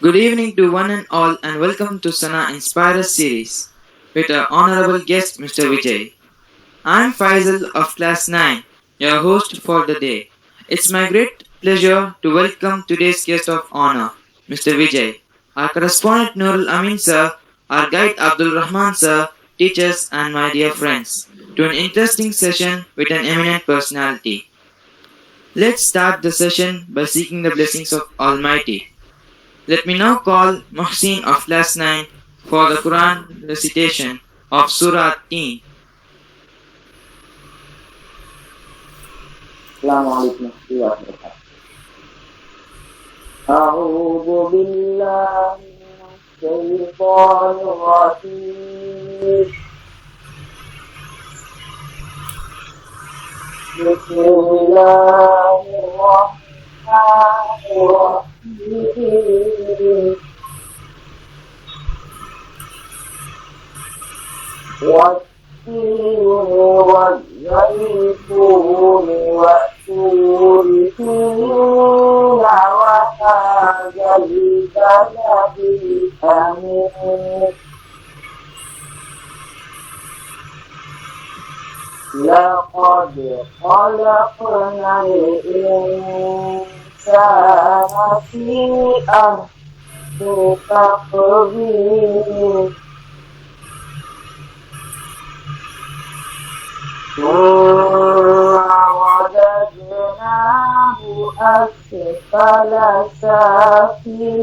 Good evening to one and all, and welcome to Sana Inspire Us series with our honorable guest Mr. Vijay. I'm Faisal of Class 9, your host for the day. It's my great pleasure to welcome today's guest of honor, Mr. Vijay, our correspondent Nurul Amin sir, our guide Abdul Rahman sir, teachers, and my dear friends, to an interesting session with an eminent personality. Let's start the session by seeking the blessings of Almighty. Let me now call Mohsin of Class 9 for the Quran recitation of Surah Teen. السلام عليكم ورحمة الله وبركاته. أعوذ بالله من الشيطان الرجيم. بسم الله الرحمن الرحيم. والتين والزيتون والطور سينين وهذا البلد الأمين لقد خلقنا الإنسان في أحسن تقويم ورددناه أسفل سافلين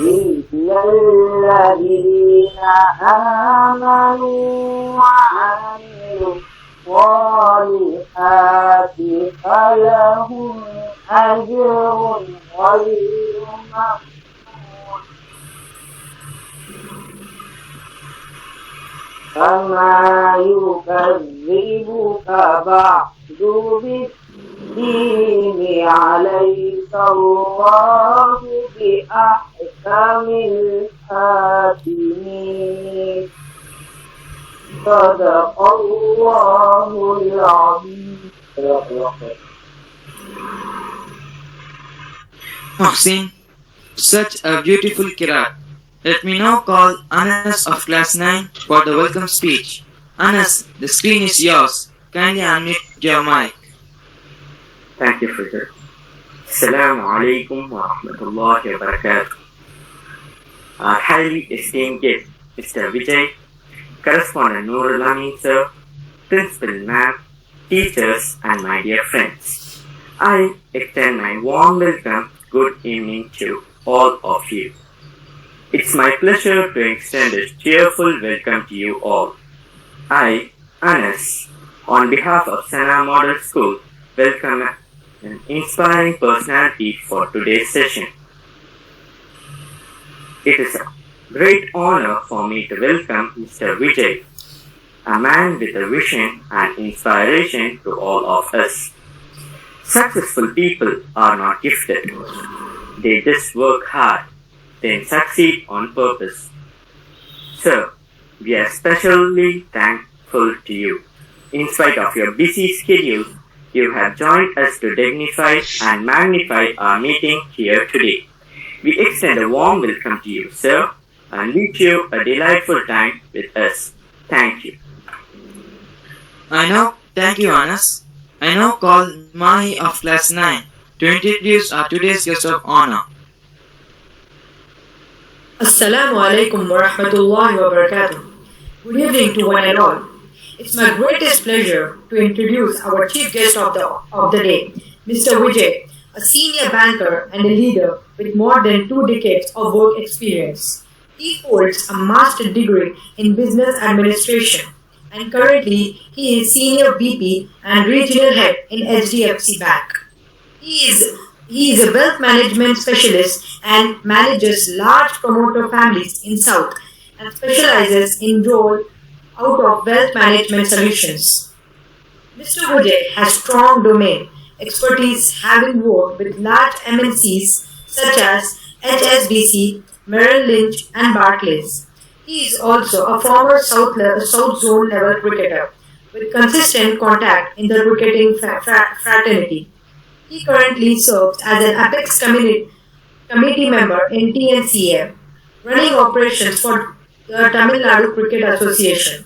إلا الذين آمنوا وعملوا الصالحات فلهم أجر غير ممنون فما يكذبك بعد بالدين عليك الله بأحكم الحاكمين صدق الله العظيم. Mohsin, such a beautiful kirat. Let me now call Anas of Class 9 for the welcome speech. Anas, the screen is yours. Kindly unmute your mic. Thank you, Vijay. Assalamu alaikum wa rahmatullahi wa barakatuh. Our highly esteemed guest, Mr. Vijay, correspondent Nurul Amin sir, principal ma'am, teachers, and my dear friends. I extend my warm welcome, good evening to all of you. It's my pleasure to extend a cheerful welcome to you all. I, Anas, on behalf of Sana Model School, welcome an inspiring personality for today's session. It is a great honor for me to welcome Mr. Vijay, a man with a vision and inspiration to all of us. Successful people are not gifted. They just work hard, then succeed on purpose. Sir, we are especially thankful to you. In spite of your busy schedule, you have joined us to dignify and magnify our meeting here today. We extend a warm welcome to you, sir, and wish you a delightful time with us. Thank you. Thank you, Anas. I now call Mahi of Class 9 to introduce our today's guest of honor. Assalamu alaikum wa rahmatullahi wa barakatuh. Good evening to one and all. It's my greatest pleasure to introduce our chief guest of the day, Mr. Vijay, a senior banker and a leader with more than 2 decades of work experience. He holds a master's degree in business administration and currently he is senior VP and regional head in HDFC Bank. He is a wealth management specialist and manages large promoter families in South and specializes in role out of wealth management solutions. Mr. Vijay has strong domain expertise having worked with large MNCs such as HSBC, Merrill Lynch and Barclays. He is also a former South Zone level cricketer with consistent contact in the cricketing fraternity. He currently serves as an Apex committee member in TNCA, running operations for the Tamil Nadu Cricket Association.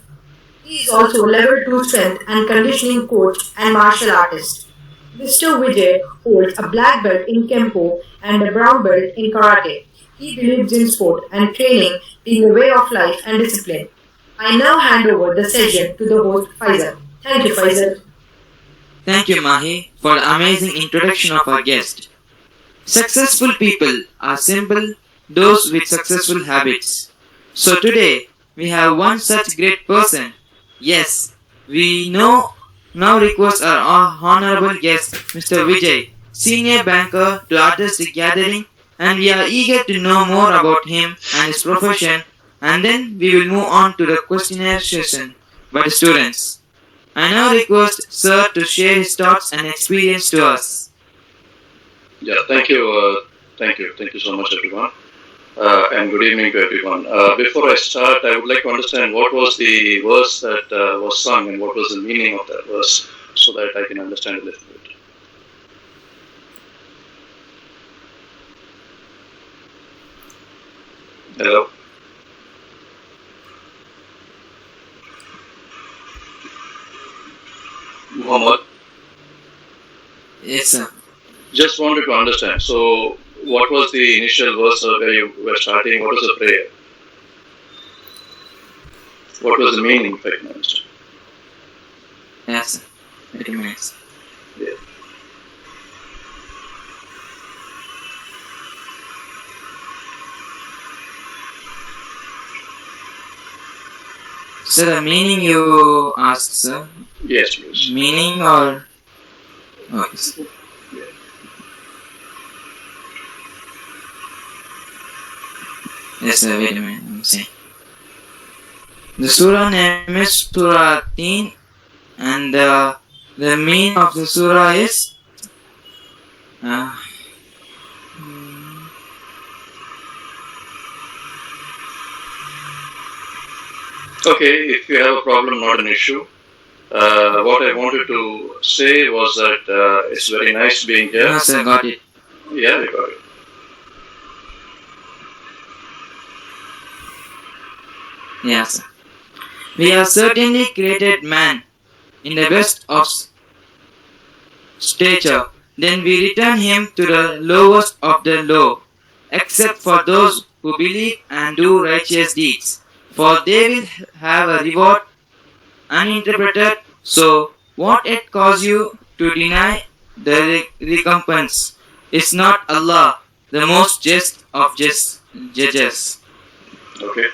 He is also a level 2 strength and conditioning coach and martial artist. Mr. Vijay holds a black belt in Kempo and a brown belt in Karate. He believes in sport and training being a way of life and discipline. I now hand over the session to the host Faisal. Thank you, Faisal. Thank you, Mahi, for the amazing introduction of our guest. Successful people are simple, those with successful habits. So today, we have one such great person. Yes, we know now request our honorable guest, Mr. Vijay, senior banker, to address the gathering, and we are eager to know more about him and his profession, and then we will move on to the questionnaire session by the students. I now request Sir to share his thoughts and experience to us. Yeah, thank you so much, everyone, and good evening to everyone. Before I start, I would like to understand what was the verse that was sung and what was the meaning of that verse, so that I can understand a little bit. Hello. Muhammad, Yes, sir. just wanted to understand. So, what was the initial verse where you were starting? What was the prayer? What was the meaning, if I can understand? Yes, sir. 30 minutes. Yeah. So the meaning you asked, sir? Yes, please. Meaning or... Okay, sir. Yes, sir, wait a minute, I'm saying. The surah name is Surah Teen, and the meaning of the surah is... Uh, Okay, if you have a problem, not an issue. What I wanted to say was that it's very nice being here. no, sir, got it. Yeah, we got it. Yes, sir. We have certainly created man in the best of stature. Then we return him to the lowest of the low, except for those who believe and do righteous deeds, for they will have a reward uninterpreted. So, what it cause you to deny the recompense? Is not Allah the most just of judges? Okay,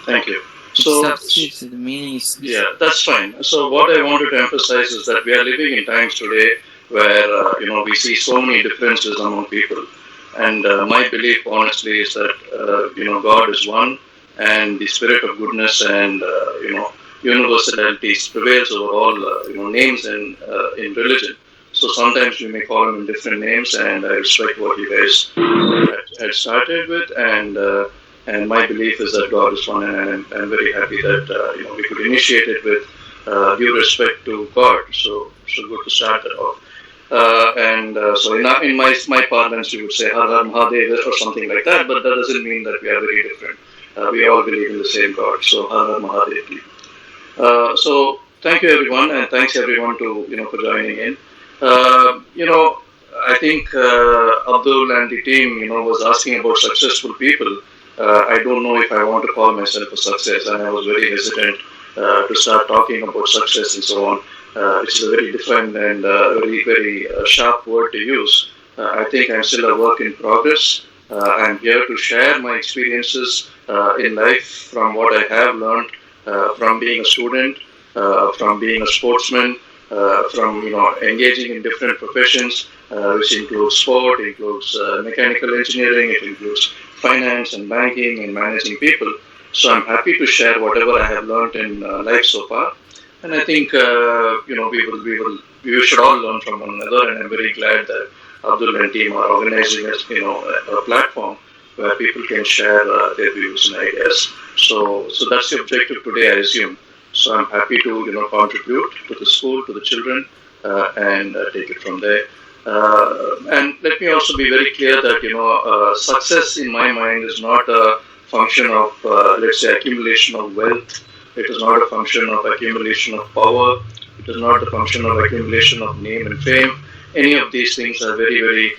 thank you. So, the meaning is yeah, that's fine. So, what I wanted to emphasize is that we are living in times today where we see so many differences among people, and my belief, honestly, is that God is one, and the spirit of goodness and universality prevails over all names in religion. So sometimes we may call him in different names, and I respect what you guys had started with, and my belief is that God is one, and I'm very happy that we could initiate it with due respect to God. So good to start that off. So in my parlance, you would say Har Har Mahadev or something like that, but that doesn't mean that we are very different. We all believe in the same God. So Har Har Mahadev. So thank you everyone, and thanks everyone for joining in. I think Abdul and the team was asking about successful people. I don't know if I want to call myself a success, and I was very hesitant to start talking about success and so on. It's a very different and very sharp word to use. I think I'm still a work in progress. I'm here to share my experiences in life from what I have learned from being a student, from being a sportsman, from engaging in different professions, which includes sport, includes mechanical engineering, it includes finance and banking and managing people. So I'm happy to share whatever I have learned in life so far, and I think we should all learn from one another. And I'm very glad that Abdul and team are organizing a platform where people can share their views and ideas. So that's the objective today, I assume. So I'm happy to contribute to the school, to the children, and take it from there. And let me also be very clear that success in my mind is not a function of let's say accumulation of wealth. It is not a function of accumulation of power. It is not a function of accumulation of name and fame. Any of these things are very, very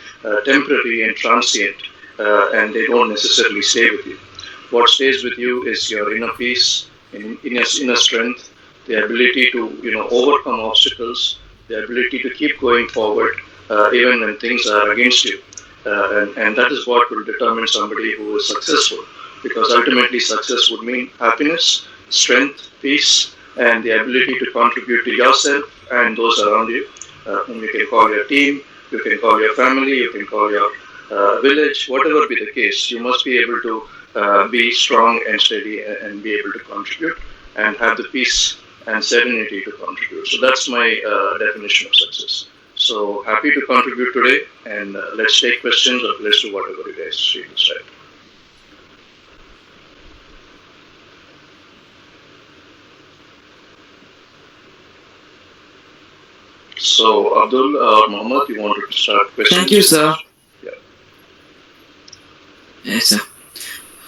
temporary and transient, and they don't necessarily stay with you. What stays with you is your inner peace, inner strength, the ability to overcome obstacles, the ability to keep going forward even when things are against you, and that is what will determine somebody who is successful. Because ultimately, success would mean happiness, strength, peace, and the ability to contribute to yourself and those around you. Whom you can call your team, you can call your family, you can call your village, whatever be the case. You must be able to be strong and steady and be able to contribute and have the peace and serenity to contribute. So that's my definition of success. So happy to contribute today, and let's take questions or let's do whatever you guys feel is right. So Abdul or Mohammed, you wanted to start questions? Thank you, sir. Yeah. Yes, sir.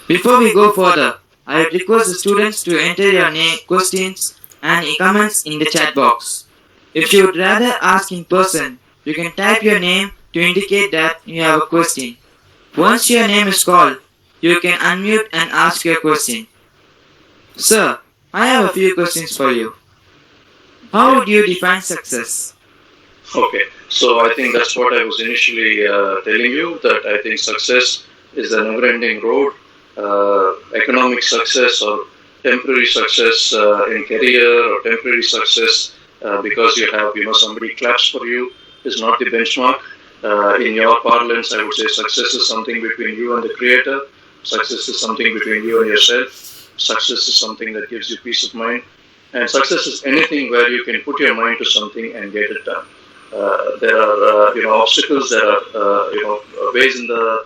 Before we go further, I would request the students to enter your name, questions, and comments in the chat box. If you would rather ask in person, you can type your name to indicate that you have a question. Once your name is called, you can unmute and ask your question. Sir, I have a few questions for you. How would you define success? Okay, so I think that's what I was initially telling you, that I think success is a never-ending road. Economic success or temporary success in career or temporary success because you have somebody claps for you is not the benchmark. In your parlance, I would say success is something between you and the creator. Success is something between you and yourself. Success is something that gives you peace of mind. And success is anything where you can put your mind to something and get it done. There are obstacles, there are ways in the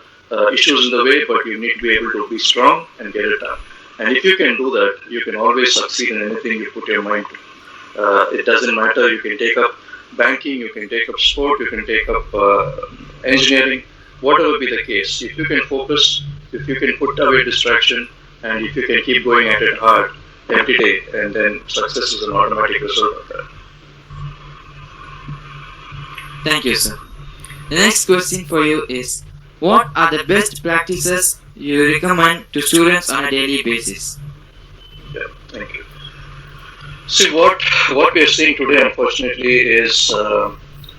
issues in the way, but you need to be able to be strong and get it done. And if you can do that, you can always succeed in anything you put your mind to. It doesn't matter. You can take up banking, you can take up sport, you can take up engineering, whatever be the case. If you can focus, if you can put away distraction, and if you can keep going at it hard every day, and then success is an automatic result of that. Thank you, sir. The next question for you is, what are the best practices you recommend to students on a daily basis? Yeah, thank you. See, what we are seeing today, unfortunately, is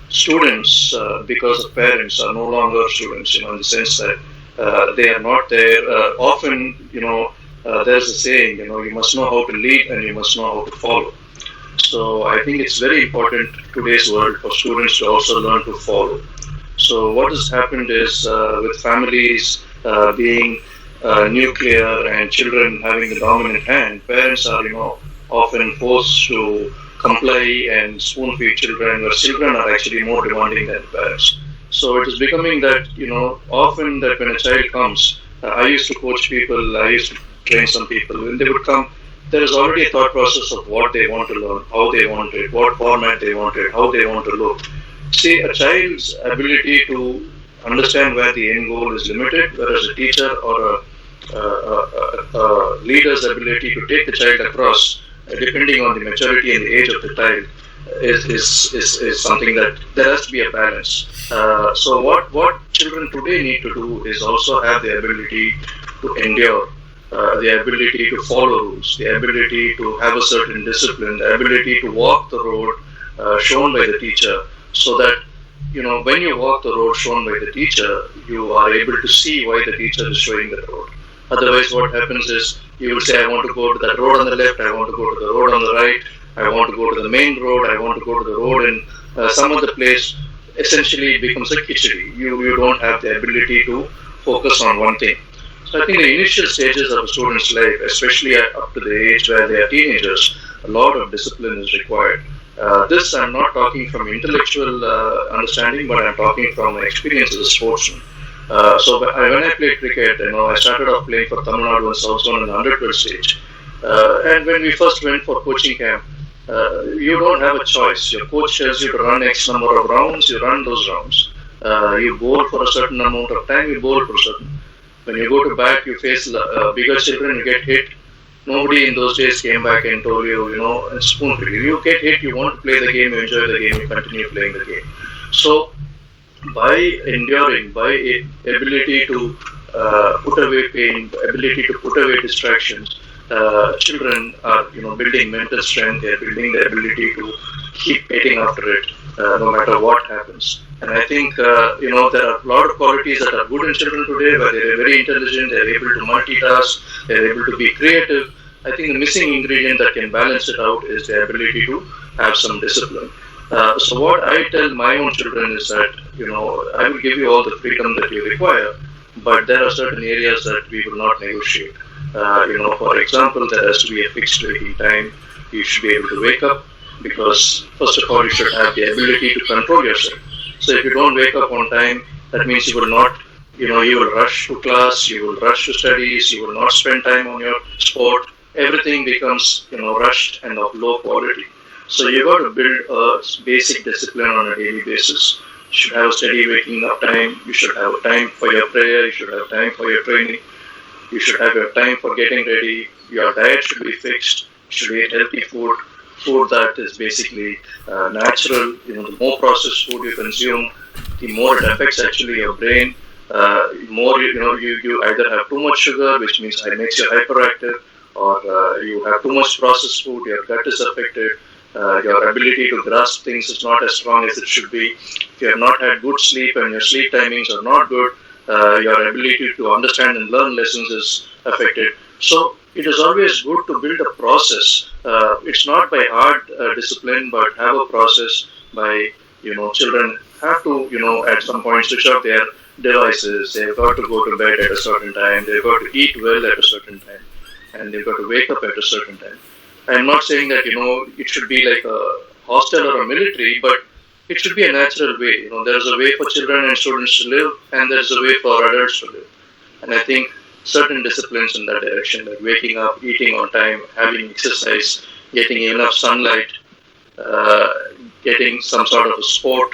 students, because of parents, are no longer students, in the sense that they are not there. Often, there's a saying, you must know how to lead and you must know how to follow. So I think it's very important in today's world for students to also learn to follow. So what has happened is with families being nuclear and children having the dominant hand, parents are often forced to comply and spoon feed children, where children are actually more demanding than parents. So it is becoming that often that when a child comes, I used to coach people, I used to train some people. When they would come, there is already a thought process of what they want to learn, how they want it, what format they want it, how they want to look. See, a child's ability to understand where the end goal is limited, whereas a teacher or a leader's ability to take the child across, depending on the maturity and the age of the child, is something that there has to be a balance. So what children today need to do is also have the ability to endure, the ability to follow rules, the ability to have a certain discipline, the ability to walk the road shown by the teacher, so that when you walk the road shown by the teacher, you are able to see why the teacher is showing the road. Otherwise, what happens is you will say, I want to go to that road on the left, I want to go to the road on the right, I want to go to the main road, I want to go to the road in some other place. Essentially, it becomes a khichdi. You don't have the ability to focus on one thing. So I think the initial stages of a student's life, especially up to the age where they are teenagers, a lot of discipline is required. This I'm not talking from intellectual understanding, but I'm talking from experience as a sportsman. So when I played cricket, I started off playing for Tamil Nadu and South Zone in the under-12 stage. And when we first went for coaching camp, you don't have a choice. Your coach tells you to run X number of rounds, you run those rounds. You bowl for a certain amount of time, you bowl for a certain. When you go to bat, you face bigger children, you get hit. Nobody in those days came back and told you, spoon feed. You get hit, you want to play the game, you enjoy the game, you continue playing the game. So, by enduring, by ability to put away pain, ability to put away distractions, children are, building mental strength. They are building the ability to keep getting after it, no matter what happens. And I think, there are a lot of qualities that are good in children today, where they are very intelligent, they are able to multitask, they are able to be creative. I think the missing ingredient that can balance it out is the ability to have some discipline. So what I tell my own children is that, I will give you all the freedom that you require, but there are certain areas that we will not negotiate. For example, there has to be a fixed waking time. You should be able to wake up because, first of all, you should have the ability to control yourself. So if you don't wake up on time, that means you will not, you will rush to class, you will rush to studies, you will not spend time on your sport. Everything becomes, rushed and of low quality. So you got to build a basic discipline on a daily basis. You should have a steady waking up time. You should have time for your prayer. You should have time for your training. You should have your time for getting ready. Your diet should be fixed. You should eat healthy food. Food that is basically natural. The more processed food you consume, the more it affects actually your brain. More you either have too much sugar, which means it makes you hyperactive, or you have too much processed food. Your gut is affected. Your ability to grasp things is not as strong as it should be. If you have not had good sleep and your sleep timings are not good, your ability to understand and learn lessons is affected. So it is always good to build a process. It's not by hard discipline, but have a process by, children have to, at some point switch off their devices. They've got to go to bed at a certain time. They've got to eat well at a certain time. And they've got to wake up at a certain time. I'm not saying that, it should be like a hostel or a military, but it should be a natural way. There is a way for children and students to live, and there is a way for adults to live. And I think certain disciplines in that direction, like waking up, eating on time, having exercise, getting enough sunlight, getting some sort of a sport,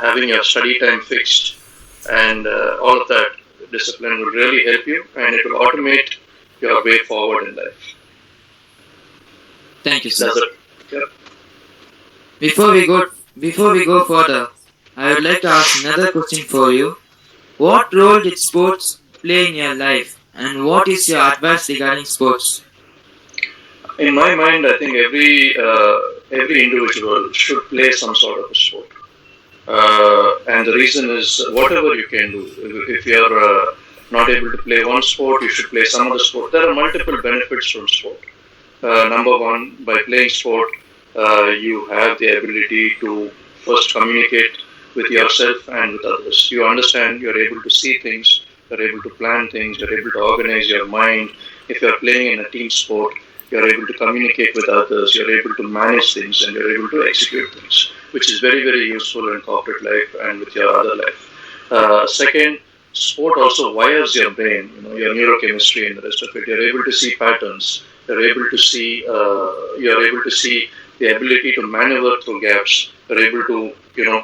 having your study time fixed, and all of that discipline will really help you, and it will automate your way forward in life. Thank you, sir. Yeah. Before we go further, I would like to ask another question for you. What role did sports play in your life, and what is your advice regarding sports? In my mind, I think every individual should play some sort of a sport, and the reason is whatever you can do. If you are not able to play one sport, you should play some other sport. There are multiple benefits from sport. Number one, by playing sport, you have the ability to first communicate with yourself and with others. You understand, you're able to see things, you're able to plan things, you're able to organize your mind. If you're playing in a team sport, you're able to communicate with others, you're able to manage things, and you're able to execute things, which is very, very useful in corporate life and with your other life. Second, sport also wires your brain, your neurochemistry and the rest of it. You're able to see patterns. You're able to see the ability to maneuver through gaps. You're able to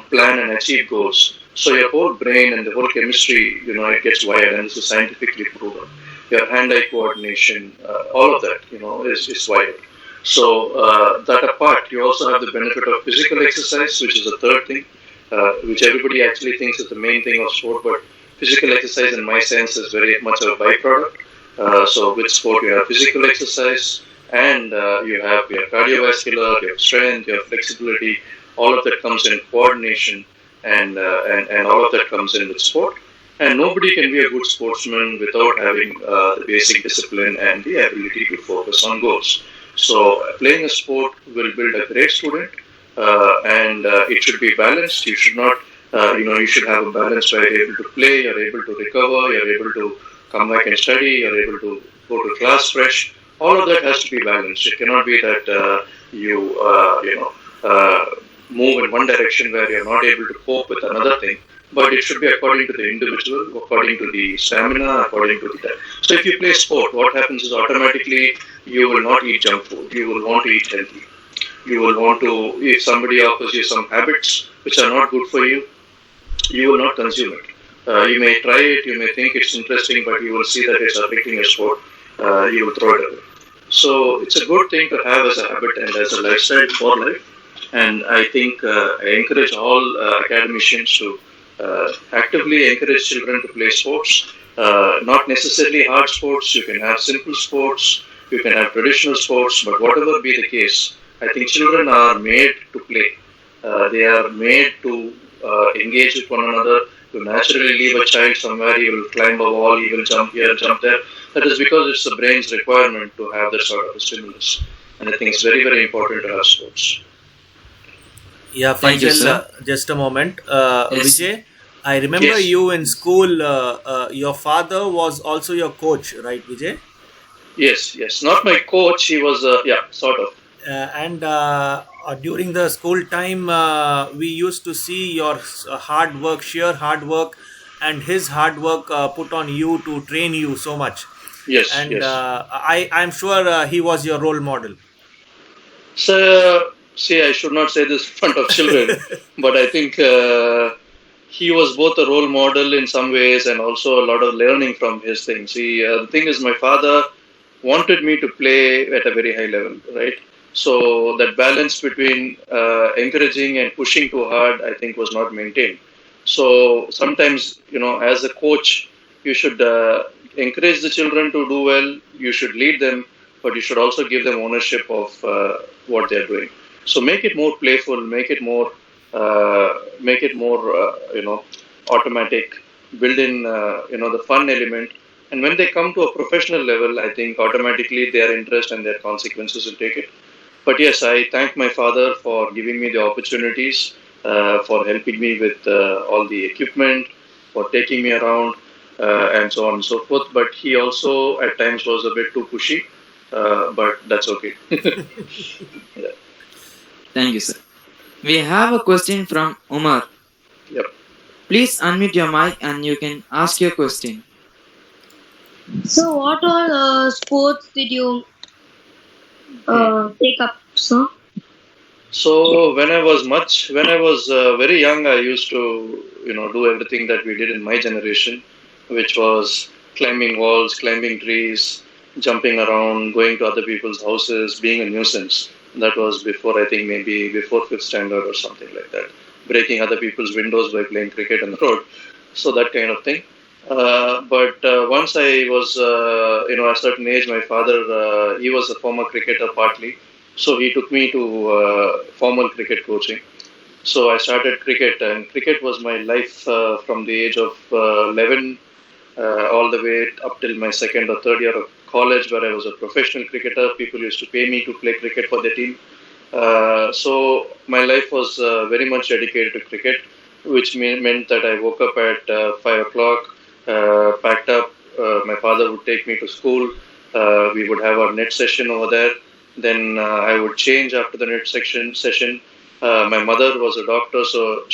plan and achieve goals. So your whole brain and the whole chemistry, it gets wired, and this is scientifically proven. Your hand-eye coordination, all of that, is wired. So that apart, you also have the benefit of physical exercise, which is the third thing, which everybody actually thinks is the main thing of sport, but physical exercise, in my sense, is very much a byproduct. So with sport, you have physical exercise, and you have your cardiovascular, your strength, your flexibility. All of that comes in coordination, and all of that comes in with sport. And nobody can be a good sportsman without having the basic discipline and the ability to focus on goals. So playing a sport will build a great student, and it should be balanced. You should not, you should have a balance where you're able to play, you're able to recover, you're able to come back and study, you're able to go to class fresh. All of that has to be balanced. It cannot be that you move in one direction where you're not able to cope with another thing. But it should be according to the individual, according to the stamina, according to the time. So if you play sport, what happens is automatically you will not eat junk food. You will want to eat healthy. You will want to, if somebody offers you some habits which are not good for you, you will not consume it. You may try it, you may think it's interesting, but you will see that it's affecting your sport. You will throw it away. So it's a good thing to have as a habit and as a lifestyle for life. And I think I encourage all academicians to actively encourage children to play sports. Not necessarily hard sports. You can have simple sports. You can have traditional sports. But whatever be the case, I think children are made to play. They are made to engage with one another. You naturally leave a child somewhere, he will climb a wall, he will jump here, jump there. That is because it's the brain's requirement to have that sort of a stimulus. And I think it's very, very important to have sports. Yeah, Thank you, Faisal, sir. just a moment. Yes. Vijay, I remember Yes. you in school, your father was also your coach, right, Vijay? Yes, yes. Not my coach, he was, yeah, sort of. And during the school time, we used to see your hard work, sheer hard work, and his hard work put on you to train you so much. Yes, And yes. I'm sure he was your role model. So, see, I should not say this in front of children, but I think he was both a role model in some ways and also a lot of learning from his things. See, the thing is, my father wanted me to play at a very high level, right? So that balance between encouraging and pushing too hard, I think, was not maintained. So sometimes, as a coach, you should encourage the children to do well. You should lead them, but you should also give them ownership of what they're doing. So make it more playful, make it more, automatic. Build in, the fun element. And when they come to a professional level, I think automatically their interest and their consequences will take it. But yes, I thank my father for giving me the opportunities, for helping me with all the equipment, for taking me around, and so on and so forth. But he also at times was a bit too pushy, but that's okay. Yeah. Thank you, sir. We have a question from Umar. Yep. Please unmute your mic and you can ask your question. So, what all sports did you take up, sir? So when I was very young, I used to, do everything that we did in my generation, which was climbing walls, climbing trees, jumping around, going to other people's houses, being a nuisance. That was before, I think, maybe before fifth standard or something like that. Breaking other people's windows by playing cricket on the road. So that kind of thing. But once I was, a certain age, my father, he was a former cricketer partly. So he took me to formal cricket coaching. So I started cricket, and cricket was my life from the age of 11 all the way up till my second or third year of college, where I was a professional cricketer. People used to pay me to play cricket for their team. So my life was very much dedicated to cricket, which meant that I woke up at 5 o'clock, packed up. My father would take me to school. We would have our net session over there. Then I would change after the net session. My mother was a doctor, so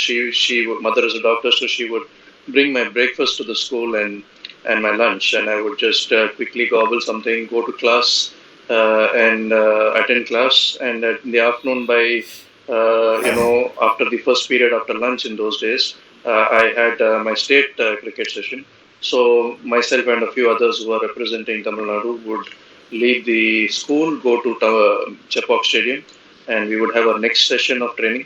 mother is a doctor, so she would bring my breakfast to the school and my lunch, and I would just quickly gobble something, go to class, and attend class. And in the afternoon, by after the first period after lunch in those days, I had my state cricket session. So myself and a few others who are representing Tamil Nadu would leave the school, go to Chepauk Stadium, and we would have our next session of training,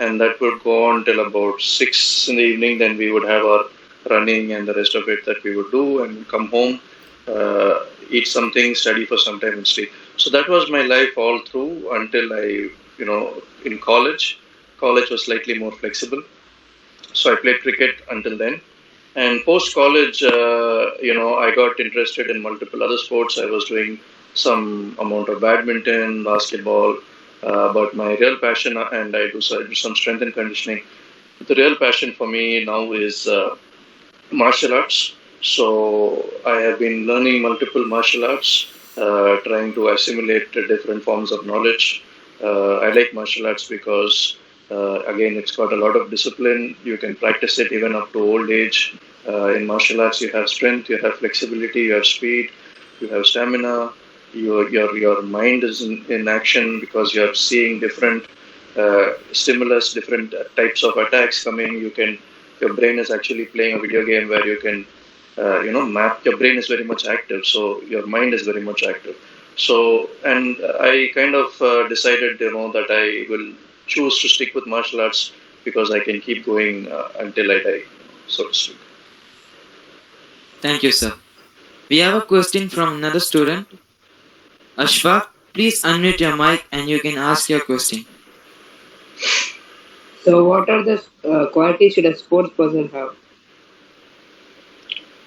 and that would go on till about 6 in the evening. Then we would have our running and the rest of it that we would do, and come home, eat something, study for some time, and sleep. So that was my life all through until I, in college. College was slightly more flexible, so I played cricket until then. And post-college, I got interested in multiple other sports. I was doing some amount of badminton, basketball, but my real passion, and I do some strength and conditioning. The real passion for me now is martial arts. So I have been learning multiple martial arts, trying to assimilate different forms of knowledge. I like martial arts because again, it's got a lot of discipline. You can practice it even up to old age. In martial arts, you have strength, you have flexibility, you have speed, you have stamina. Your mind is in action because you are seeing different stimulus, different types of attacks coming. You can your brain is actually playing a video game where you can, map. Your brain is very much active, so your mind is very much active. So, and I kind of decided, that I will choose to stick with martial arts because I can keep going until I die, so to speak. Thank you, sir. We have a question from another student. Ashfaq, please unmute your mic and you can ask your question. So, what are the qualities should a sports person have?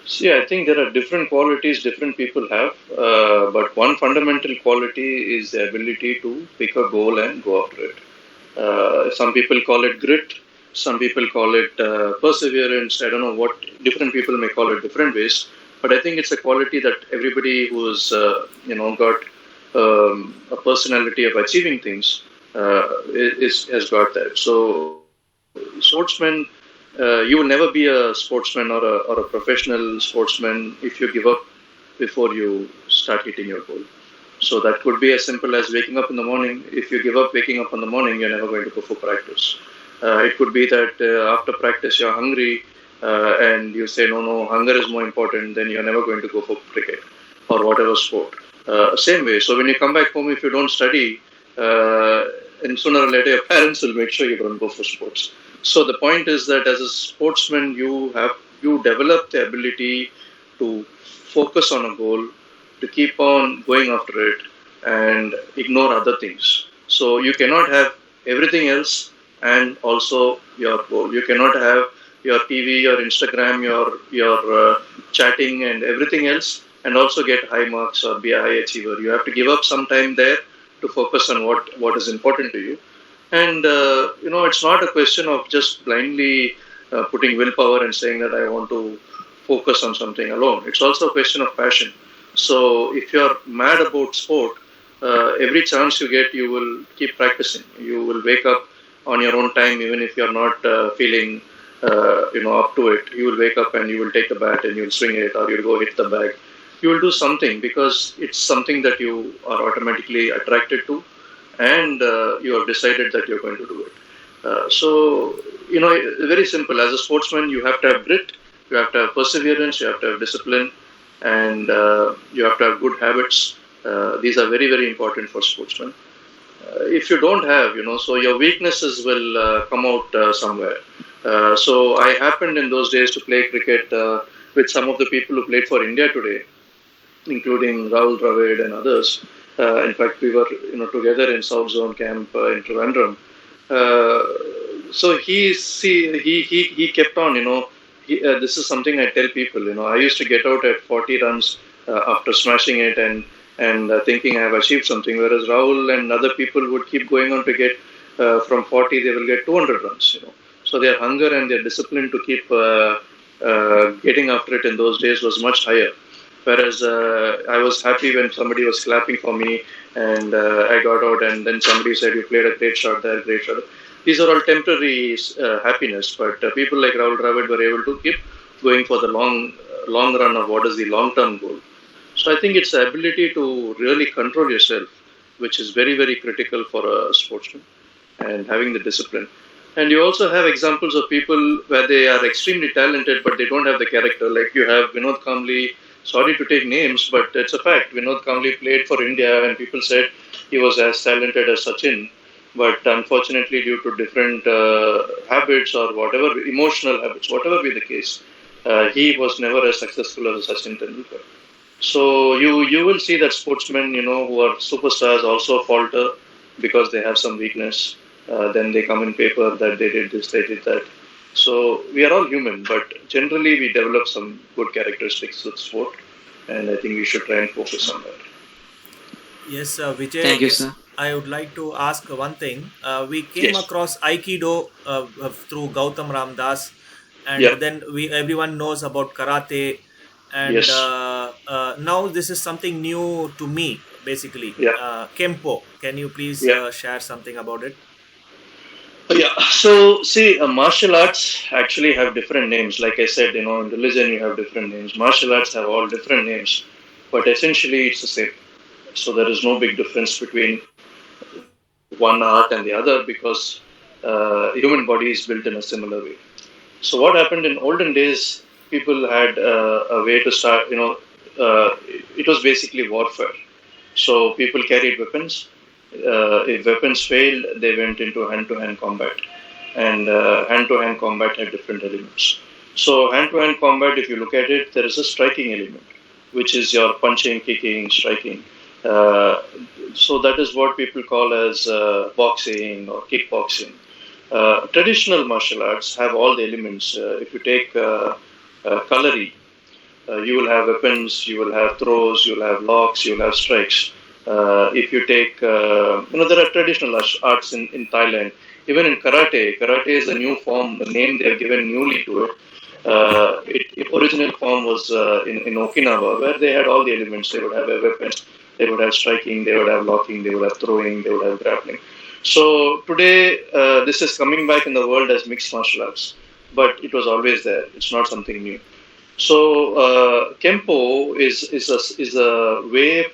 See, I think there are different qualities different people have, but one fundamental quality is the ability to pick a goal and go after it. Some people call it grit, some people call it perseverance. I don't know what different people may call it different ways, but I think it's a quality that everybody who's got a personality of achieving things has got that. So, sportsmen, you will never be a sportsman or a professional sportsman if you give up before you start hitting your goal. So that could be as simple as waking up in the morning. If you give up waking up in the morning, you're never going to go for practice. It could be that after practice you're hungry and you say, no, hunger is more important, then you're never going to go for cricket or whatever sport. Same way. So when you come back home, if you don't study, and sooner or later your parents will make sure you don't go for sports. So the point is that as a sportsman, you develop the ability to focus on a goal, to keep on going after it, and ignore other things. So you cannot have everything else and also your goal. You cannot have your TV, your Instagram, your chatting, and everything else, and also get high marks or be a high achiever. You have to give up some time there to focus on what is important to you. And it's not a question of just blindly putting willpower and saying that I want to focus on something alone. It's also a question of passion. So if you're mad about sport, every chance you get, you will keep practicing. You will wake up on your own time, even if you're not feeling up to it. You will wake up and you will take the bat and you'll swing it, or you'll go hit the bag. You will do something because it's something that you are automatically attracted to, and you have decided that you're going to do it. So, very simple. As a sportsman, you have to have grit, you have to have perseverance, you have to have discipline, and you have to have good habits. These are very, very important for sportsmen. If you don't have, so your weaknesses will come out somewhere. So I happened in those days to play cricket with some of the people who played for India today, including Rahul Dravid and others. In fact, we were together in South Zone camp in Trivandrum. So he kept on. This is something I tell people. I used to get out at 40 runs after smashing it and thinking I have achieved something. Whereas Rahul and other people would keep going on to get from 40, they will get 200 runs. So their hunger and their discipline to keep getting after it in those days was much higher. Whereas I was happy when somebody was clapping for me and I got out and then somebody said, you played a great shot there, great shot. These are all temporary happiness, but people like Rahul Dravid were able to keep going for the long run of what is the long-term goal. So I think it's the ability to really control yourself, which is very, very critical for a sportsman, and having the discipline. And you also have examples of people where they are extremely talented, but they don't have the character. Like you have Vinod Kambli. Sorry to take names, but it's a fact. Vinod Kambli played for India and people said he was as talented as Sachin. But unfortunately, due to different habits or whatever, emotional habits, whatever be the case, he was never as successful as Sachin Tendulkar. So you will see that sportsmen, who are superstars also falter because they have some weakness. Then they come in paper that they did this, they did that. So we are all human, but generally we develop some good characteristics with sport, and I think we should try and focus on that. Yes, Vijay. Thank you, sir. I would like to ask one thing. We came Yes. across Aikido through Gautam Ramdas, and Yeah. then everyone knows about karate, and Yes. now this is something new to me, basically. Yeah. Kempo. Can you please Yeah. share something about it? Yeah. So see, martial arts actually have different names. Like I said, in religion you have different names. Martial arts have all different names, but essentially it's the same. So there is no big difference between one art and the other because human body is built in a similar way. So what happened in olden days? People had a way to start. It was basically warfare. So people carried weapons. If weapons failed, they went into hand-to-hand combat, and hand-to-hand combat had different elements. So hand-to-hand combat, if you look at it, there is a striking element, which is your punching, kicking, striking. Uh, so that is what people call as boxing or kickboxing. Traditional martial arts have all the elements. If you take Kalari, you will have weapons, you will have throws, you will have locks, you will have strikes. If you take, there are traditional arts in Thailand. Even in karate is a new form, the name they have given newly to it. Its original form was in Okinawa, where they had all the elements. They would have a weapon, they would have striking, they would have locking, they would have throwing, they would have grappling. So today, this is coming back in the world as mixed martial arts, but it was always there. It's not something new. So Kempo is a way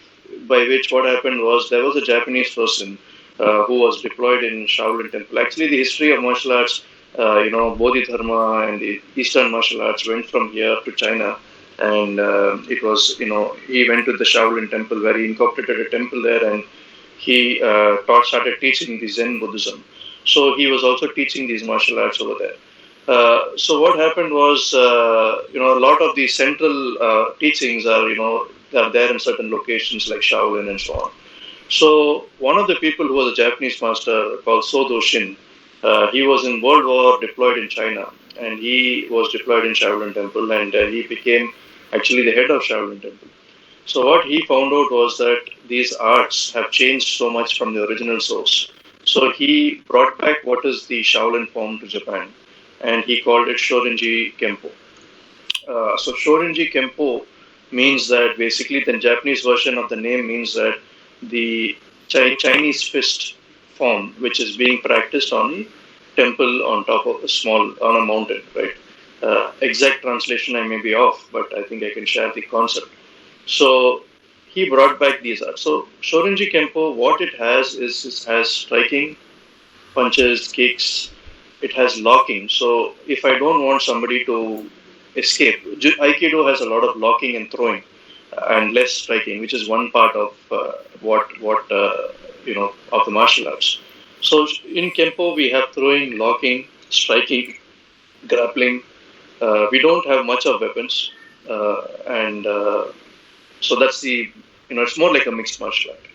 by which what happened was there was a Japanese person who was deployed in Shaolin Temple. Actually, the history of martial arts, Bodhidharma and the Eastern martial arts went from here to China, and it was he went to the Shaolin Temple where he incorporated a temple there, and he started teaching the Zen Buddhism. So he was also teaching these martial arts over there. So what happened was, a lot of the central teachings are there in certain locations like Shaolin and so on. So one of the people who was a Japanese master called Sodo Shin, he was in World War deployed in China, and he was deployed in Shaolin Temple, and he became actually the head of Shaolin Temple. So what he found out was that these arts have changed so much from the original source. So he brought back what is the Shaolin form to Japan, and he called it Shorinji Kempo. So Shorinji Kempo means that basically the Japanese version of the name means that the Chinese fist form, which is being practiced on the temple on top of on a mountain, right? Exact translation I may be off, but I think I can share the concept. So he brought back these arts. So Shorinji Kempo, what it has is it has striking, punches, kicks. It has locking. So if I don't want somebody to escape, Aikido has a lot of locking and throwing, and less striking, which is one part of of the martial arts. So in Kempo we have throwing, locking, striking, grappling. We don't have much of weapons, and so that's it's more like a mixed martial art,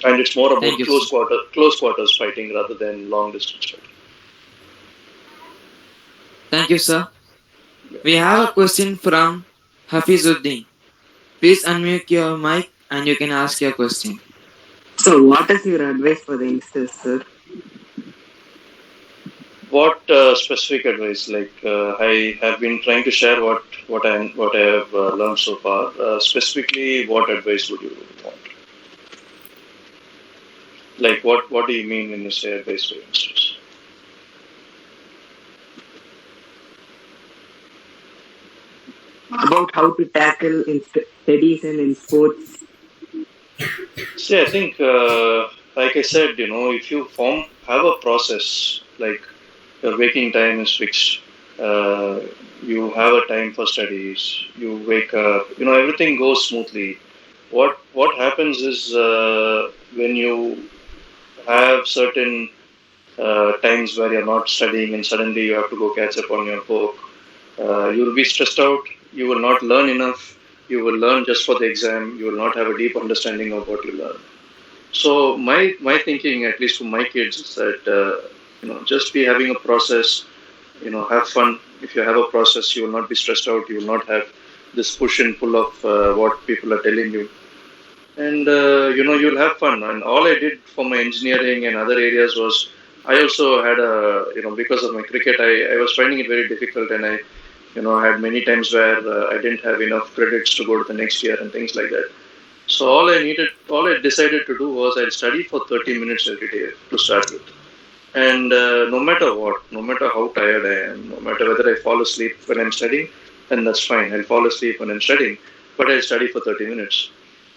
and it's more about Thank you. close quarters fighting rather than long distance fighting. Thank you, sir. We have a question from Hafizuddin. Please unmute your mic and you can ask your question. So, what is your advice for the youngsters, sir? What specific advice? Like I have been trying to share what I have learned so far. Specifically, what advice would you want? Like what do you mean when you say advice for youngsters? About how to tackle in studies and in sports. See, I think, like I said, if you have a process, like your waking time is fixed, you have a time for studies, you wake up, everything goes smoothly. What happens is when you have certain times where you're not studying and suddenly you have to go catch up on your book, you'll be stressed out, you will not learn enough, you will learn just for the exam, you will not have a deep understanding of what you learn. So my thinking, at least for my kids, is that just be having a process, have fun. If you have a process, you will not be stressed out, you will not have this push and pull of what people are telling you. And you'll have fun. And all I did for my engineering and other areas was I also had because of my cricket, I was finding it very difficult, and I had many times where I didn't have enough credits to go to the next year and things like that. So all I decided to do was I'd study for 30 minutes every day to start with. And no matter what, no matter how tired I am, no matter whether I fall asleep when I'm studying, then that's fine. I'll fall asleep when I'm studying, but I'll study for 30 minutes.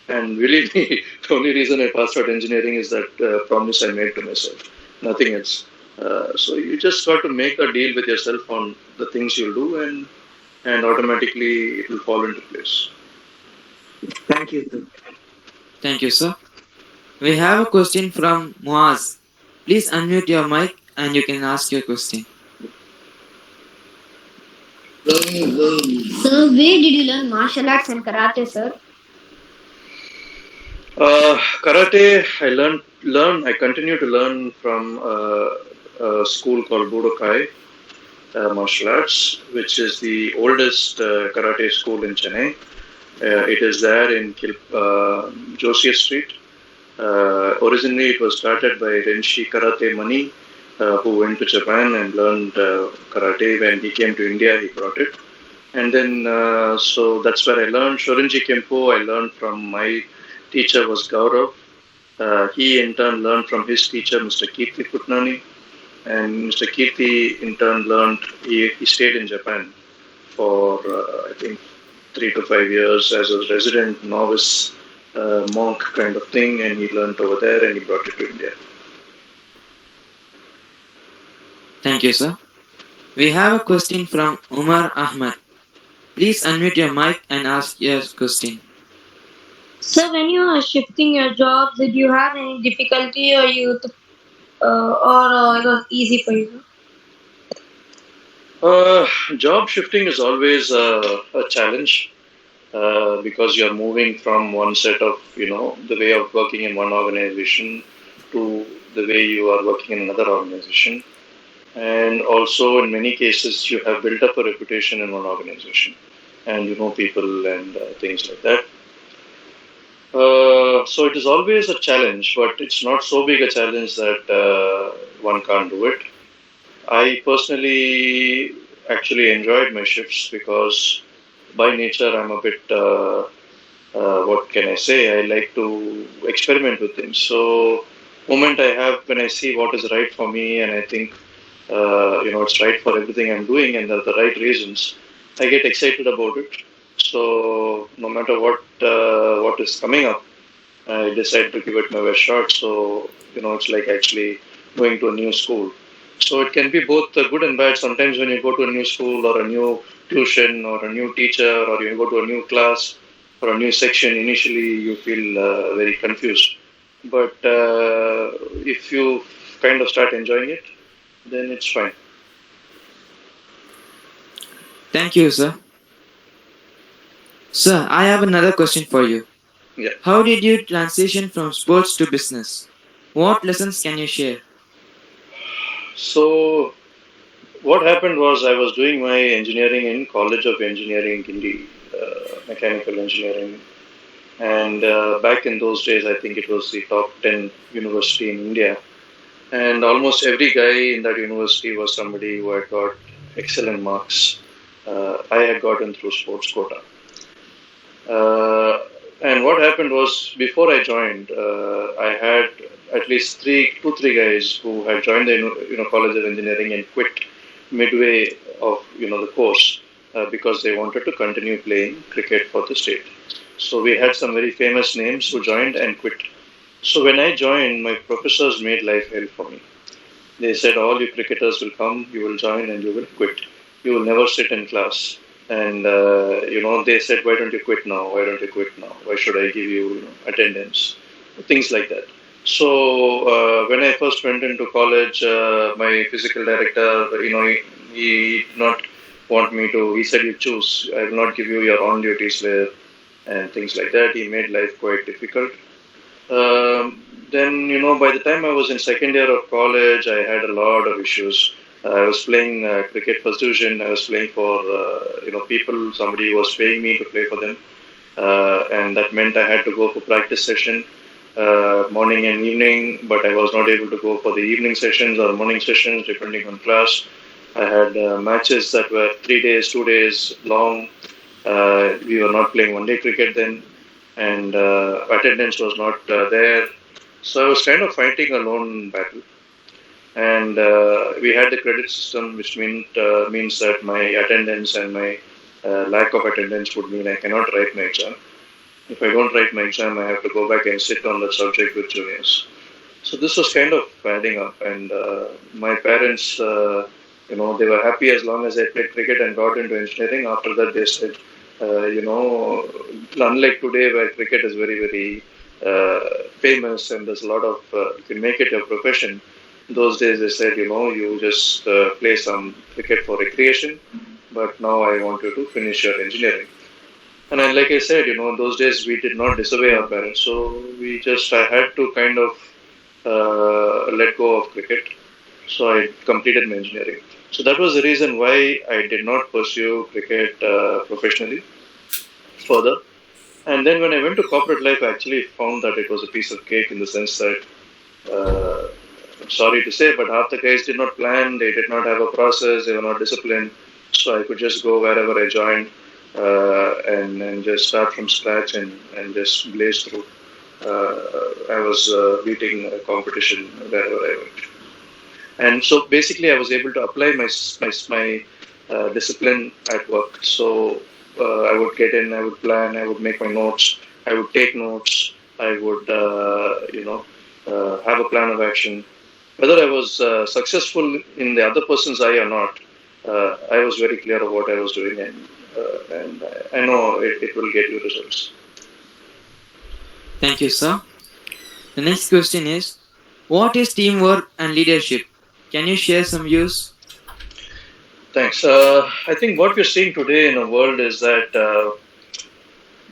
And believe me, the only reason I passed out engineering is that promise I made to myself. Nothing else. So you just got to make a deal with yourself on the things you'll do, and automatically it will fall into place. Thank you, sir. Thank you, sir. We have a question from Muaz. Please unmute your mic and you can ask your question. Sir, where did you learn martial arts and karate, sir? Karate, I continue to learn from a school called Budokai Martial Arts, which is the oldest karate school in Chennai. It is there in Josiah Street. Originally, it was started by Renshi Karate Mani, who went to Japan and learned karate. When he came to India, he brought it. And then, so that's where I learned. Shorinji Kempo, I learned from my teacher was Gaurav. He in turn learned from his teacher, Mr. Kirti Putnani. And Mr. Kirti in turn learned, he stayed in Japan for, I think, 3 to 5 years as a resident novice monk kind of thing. And he learned over there and he brought it to India. Thank you, sir. We have a question from Umar Ahmad. Please unmute your mic and ask your question. Sir, when you are shifting your jobs, did you have any difficulty or it was easy for you? Job shifting is always a challenge because you're moving from one set of, the way of working in one organization to the way you are working in another organization. And also, in many cases, you have built up a reputation in one organization and you know people and things like that. So it is always a challenge, but it's not so big a challenge that one can't do it. I personally actually enjoyed my shifts because by nature I'm a bit, what can I say, I like to experiment with things. So moment I have when I see what is right for me and I think, it's right for everything I'm doing and the right reasons, I get excited about it. So no matter what is coming up, I decide to give it my best shot. So, it's like actually going to a new school. So it can be both good and bad. Sometimes when you go to a new school or a new tuition or a new teacher or you go to a new class or a new section, initially you feel very confused. But if you kind of start enjoying it, then it's fine. Thank you, sir. Sir, I have another question for you. Yeah. How did you transition from sports to business? What lessons can you share? So what happened was I was doing my engineering in College of Engineering, Gindi, mechanical engineering. And back in those days, I think it was the top 10 university in India. And almost every guy in that university was somebody who had got excellent marks. I had gotten through sports quota. And what happened was, before I joined, I had at least two, three guys who had joined the College of Engineering and quit midway of the course because they wanted to continue playing cricket for the state. So we had some very famous names who joined and quit. So when I joined, my professors made life hell for me. They said, all you cricketers will come, you will join and you will quit. You will never sit in class. And, they said, why don't you quit now? Why don't you quit now? Why should I give you, attendance? Things like that. So when I first went into college, my physical director, he did not want me to, he said, you choose. I will not give you your on duties there and things like that. He made life quite difficult. Then, by the time I was in second year of college, I had a lot of issues. I was playing cricket first division. I was playing for, people. Somebody was paying me to play for them. And that meant I had to go for practice session morning and evening, but I was not able to go for the evening sessions or morning sessions, depending on class. I had matches that were 3 days, 2 days long. We were not playing one-day cricket then, and attendance was not there. So I was kind of fighting a lone battle. And we had the credit system, which means that my attendance and my lack of attendance would mean I cannot write my exam. If I don't write my exam, I have to go back and sit on the subject with juniors. So this was kind of adding up, and my parents, they were happy as long as I played cricket and got into engineering. After that, they said, unlike today where cricket is very, very famous and there's a lot of, you can make it your profession. Those days they said, you just play some cricket for recreation, but now I want you to finish your engineering. And then, like I said, those days we did not disobey our parents, so I had to kind of let go of cricket. So I completed my engineering. So that was the reason why I did not pursue cricket professionally further. And then when I went to corporate life, I actually found that it was a piece of cake in the sense that, I'm sorry to say, but half the guys did not plan, they did not have a process, they were not disciplined. So I could just go wherever I joined and just start from scratch and just blaze through. I was beating competition wherever I went. And so basically I was able to apply my discipline at work. So I would get in, I would plan, I would make my notes, I would take notes, I would, have a plan of action. Whether I was successful in the other person's eye or not, I was very clear of what I was doing, and I know it will get you results. Thank you, sir. The next question is, what is teamwork and leadership? Can you share some views? Thanks. I think what we're seeing today in the world is that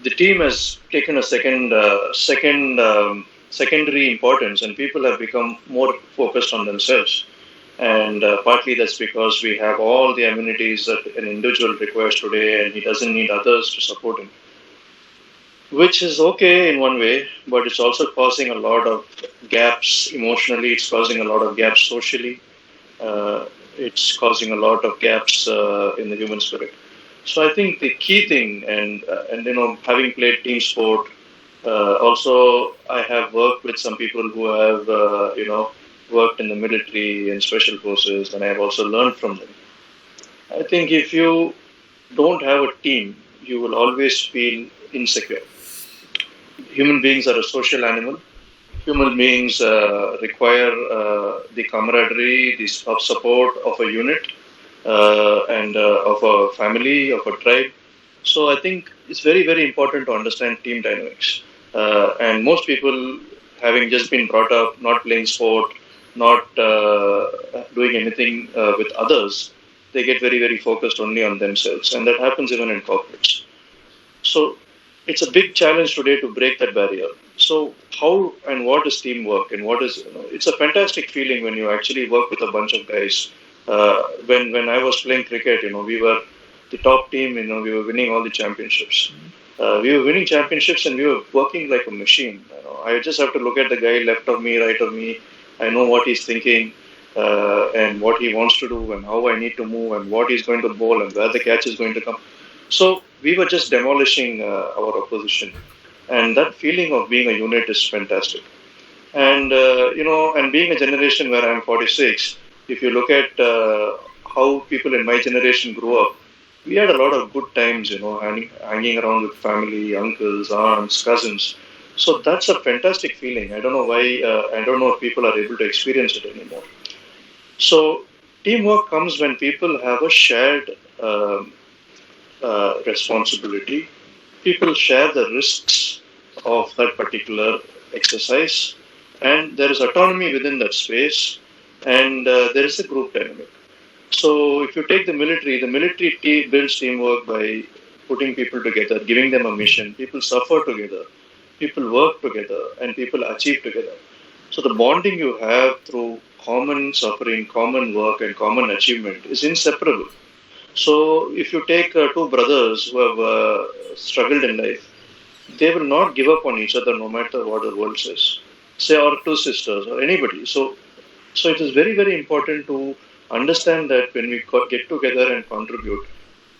the team has taken a secondary importance, and people have become more focused on themselves. And partly that's because we have all the amenities that an individual requires today, and he doesn't need others to support him. Which is okay in one way, but it's also causing a lot of gaps emotionally. It's causing a lot of gaps socially. It's causing a lot of gaps in the human spirit. So I think the key thing, and having played team sport, also I have worked with some people who have worked in the military and special forces, and I have also learned from them. I think if you don't have a team, you will always feel insecure. Human beings are a social animal. Human beings require the camaraderie, the support of a unit and of a family, of a tribe. So I think it's very, very important to understand team dynamics. And most people, having just been brought up, not playing sport, not doing anything with others, they get very, very focused only on themselves. And that happens even in corporates. So it's a big challenge today to break that barrier. So how and what is teamwork, and what is, it's a fantastic feeling when you actually work with a bunch of guys. When I was playing cricket, we were the top team, we were winning all the championships. We were winning championships and we were working like a machine. I just have to look at the guy left of me, right of me. I know what he's thinking and what he wants to do and how I need to move and what he's going to bowl and where the catch is going to come. So we were just demolishing our opposition. And that feeling of being a unit is fantastic. And, and being a generation where I'm 46, if you look at how people in my generation grew up, we had a lot of good times, hanging around with family, uncles, aunts, cousins. So that's a fantastic feeling. I don't know why, I don't know if people are able to experience it anymore. So teamwork comes when people have a shared responsibility. People share the risks of that particular exercise, and there is autonomy within that space, and there is a group dynamic. So if you take the military builds teamwork by putting people together, giving them a mission. People suffer together, people work together, and people achieve together. So the bonding you have through common suffering, common work, and common achievement is inseparable. So if you take two brothers who have struggled in life, they will not give up on each other no matter what the world says. Say, or two sisters or anybody. So it is very, very important to understand that when we get together and contribute,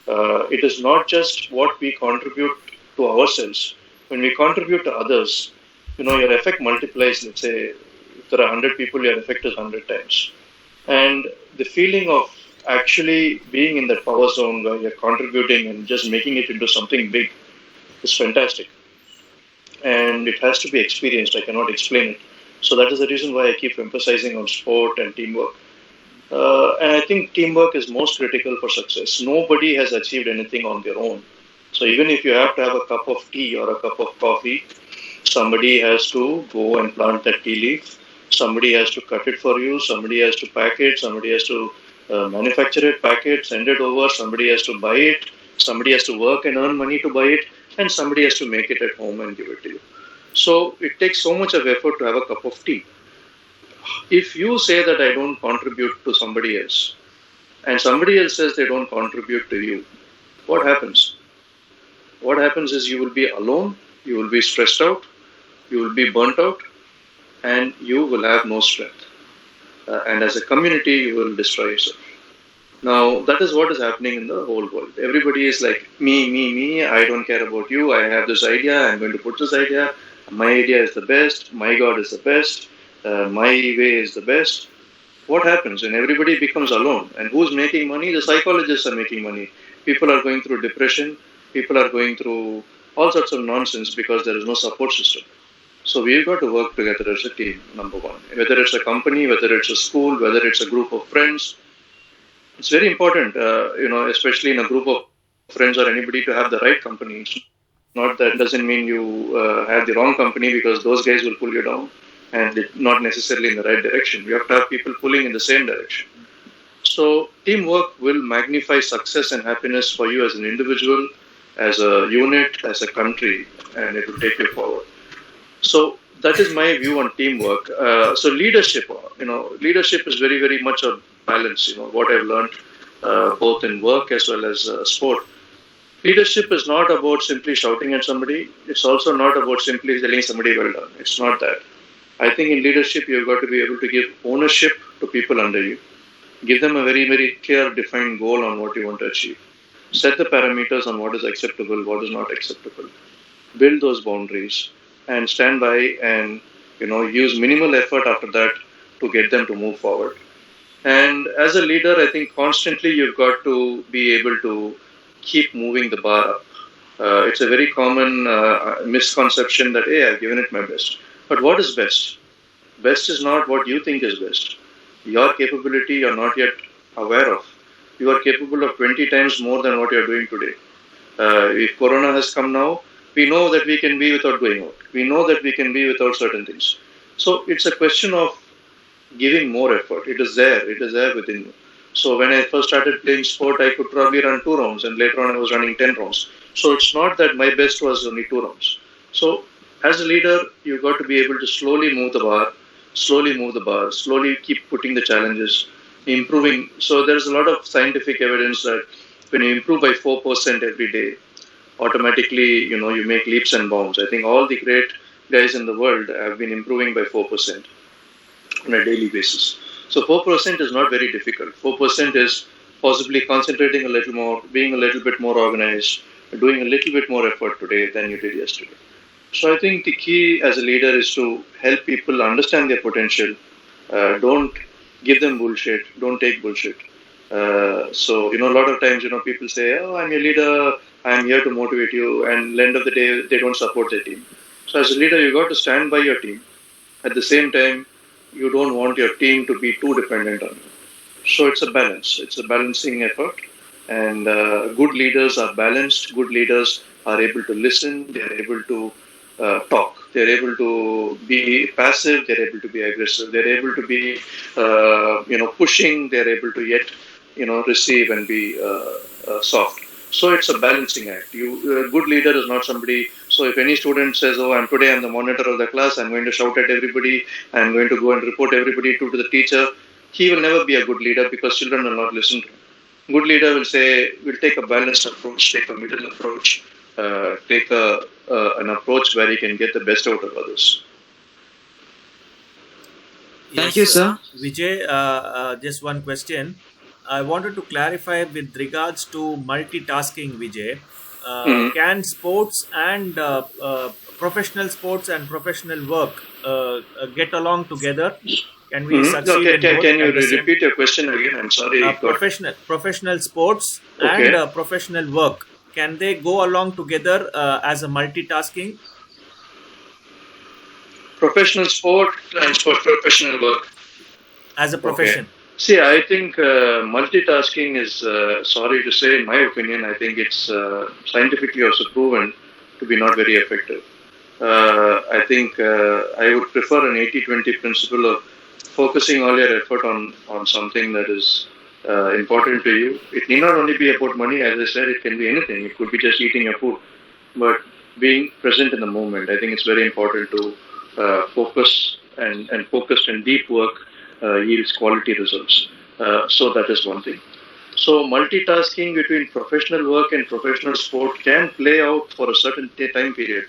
it is not just what we contribute to ourselves. When we contribute to others, your effect multiplies. Let's say if there are 100 people, your effect is 100 times. And the feeling of actually being in that power zone where you're contributing and just making it into something big is fantastic. And it has to be experienced. I cannot explain it. So that is the reason why I keep emphasizing on sport and teamwork. And I think teamwork is most critical for success. Nobody has achieved anything on their own. So even if you have to have a cup of tea or a cup of coffee, somebody has to go and plant that tea leaf. Somebody has to cut it for you. Somebody has to pack it. Somebody has to manufacture it, pack it, send it over. Somebody has to buy it. Somebody has to work and earn money to buy it. And somebody has to make it at home and give it to you. So it takes so much of effort to have a cup of tea. If you say that I don't contribute to somebody else, and somebody else says they don't contribute to you, what happens? What happens is you will be alone, you will be stressed out, you will be burnt out, and you will have no strength. And as a community, you will destroy yourself. Now, that is what is happening in the whole world. Everybody is like, me, I don't care about you, I have this idea, I'm going to put this idea, my idea is the best, my God is the best, my way is the best. What happens when everybody becomes alone? And who's making money? The psychologists are making money. People are going through depression, people are going through all sorts of nonsense because there is no support system. So we've got to work together as a team, number one. Whether it's a company, whether it's a school, whether it's a group of friends, it's very important, especially in a group of friends or anybody to have the right company. It's not that doesn't mean you have the wrong company, because those guys will pull you down and not necessarily in the right direction. You have to have people pulling in the same direction. So teamwork will magnify success and happiness for you as an individual, as a unit, as a country, and it will take you forward. So that is my view on teamwork. So leadership is very, very much a balance. What I've learned both in work as well as sport. Leadership is not about simply shouting at somebody. It's also not about simply telling somebody well done. It's not that. I think in leadership, you've got to be able to give ownership to people under you. Give them a very, very clear, defined goal on what you want to achieve. Set the parameters on what is acceptable, what is not acceptable. Build those boundaries and stand by and use minimal effort after that to get them to move forward. And as a leader, I think constantly you've got to be able to keep moving the bar up. It's a very common misconception that, hey, I've given it my best. But what is best? Best is not what you think is best. Your capability you're not yet aware of. You are capable of 20 times more than what you're doing today. If Corona has come now, we know that we can be without going out. We know that we can be without certain things. So it's a question of giving more effort. It is there within you. So when I first started playing sport, I could probably run 2 rounds, and later on I was running 10 rounds. So it's not that my best was only 2 rounds. So as a leader, you've got to be able to slowly move the bar, slowly keep putting the challenges, improving. So there's a lot of scientific evidence that when you improve by 4% every day, automatically, you make leaps and bounds. I think all the great guys in the world have been improving by 4% on a daily basis. So 4% is not very difficult. 4% is possibly concentrating a little more, being a little bit more organized, doing a little bit more effort today than you did yesterday. So I think the key as a leader is to help people understand their potential. Don't give them bullshit. Don't take bullshit. So a lot of times, people say, oh, I'm your leader, I'm here to motivate you, and at the end of the day, they don't support their team. So as a leader, you've got to stand by your team. At the same time, you don't want your team to be too dependent on you. So it's a balance. It's a balancing effort. And good leaders are balanced. Good leaders are able to listen. They're able to talk. They're able to be passive. They're able to be aggressive. They're able to be, pushing. They're able to yet, receive and be soft. So it's a balancing act. A good leader is not somebody. So if any student says, "Oh, I'm the monitor of the class. I'm going to shout at everybody. I'm going to go and report everybody to the teacher," he will never be a good leader, because children will not listen to him. Good leader will say, "We'll take a balanced approach, take a middle approach, take an approach where he can get the best out of others." Thank you, sir. Vijay, just one question. I wanted to clarify with regards to multitasking, Vijay. Can sports and professional sports and professional work get along together? Can we succeed in both? Can you repeat your question again? I'm sorry. Professional sports and professional work, can they go along together as a multitasking? Professional sport and for professional work. as a Okay. profession? See, I think multitasking is, sorry to say, in my opinion, I think it's scientifically also proven to be not very effective. I think I would prefer an 80-20 principle of focusing all your effort on something that is important to you. It need not only be about money, as I said, it can be anything. It could be just eating your food, but being present in the moment. I think it's very important to focus and focused and deep work yields quality results. So that is one thing. So multitasking between professional work and professional sport can play out for a certain time period,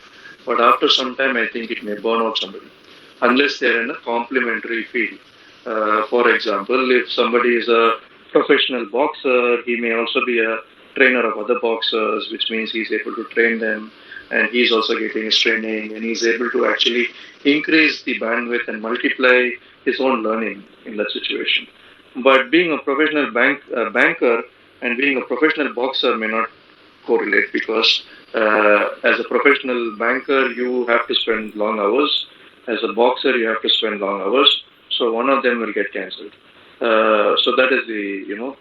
but after some time, I think it may burn out somebody, unless they're in a complementary field. For example, if somebody is a professional boxer, he may also be a trainer of other boxers, which means he's able to train them, and he's also getting his training, and he's able to actually increase the bandwidth and multiply his own learning in that situation. But being a professional banker and being a professional boxer may not correlate because as a professional banker, you have to spend long hours. As a boxer, you have to spend long hours. So one of them will get cancelled. So that is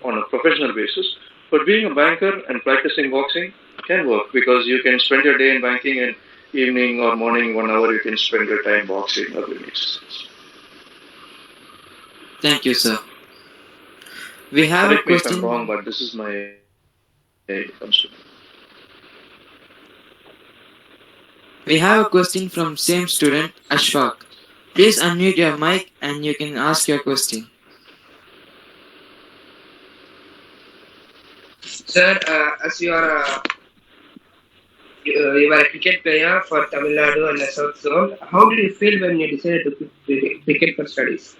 on a professional basis. But being a banker and practicing boxing can work because you can spend your day in banking and evening or morning 1 hour you can spend your time boxing or doing exercise. Thank you, sir. We have a Correct me if I'm question. wrong, but this is my concept. We have a question from same student, Ashfaq. Please unmute your mic and you can ask your question. Sir, as you are a cricket player for Tamil Nadu and the South Zone, how did you feel when you decided to quit cricket for studies?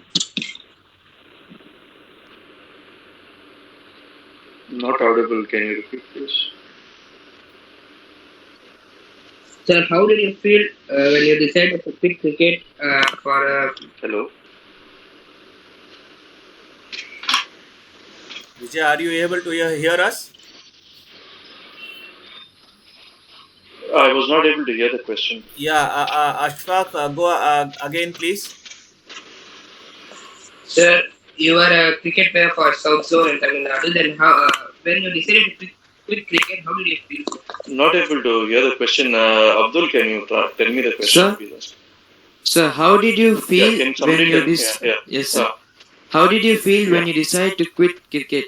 Not audible. Can you repeat this? Sir, how did you feel when you decided to quit cricket for Hello. Vijay, are you able to hear us? I was not able to hear the question. Yeah, Ashfaq, go again, please. Sir, you are a cricket player for South Zone and Tamil Nadu. Then, when you decided to quit cricket, how did you feel? Not able to hear the question. Abdul, can you tell me the question, Sir? please? Sir, how did you feel Can when somebody you tell? Yeah. Yes, sir. How did you feel when you decided to quit cricket?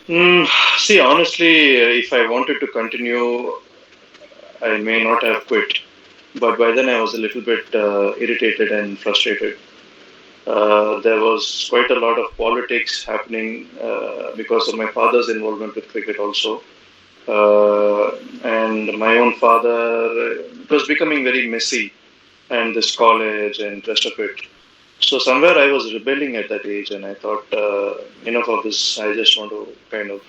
See, honestly, if I wanted to continue, I may not have quit. But by then I was a little bit irritated and frustrated. There was quite a lot of politics happening because of my father's involvement with cricket also. And my own father, it was becoming very messy, and this college and rest of it. So somewhere I was rebelling at that age, and I thought, enough of this. I just want to kind of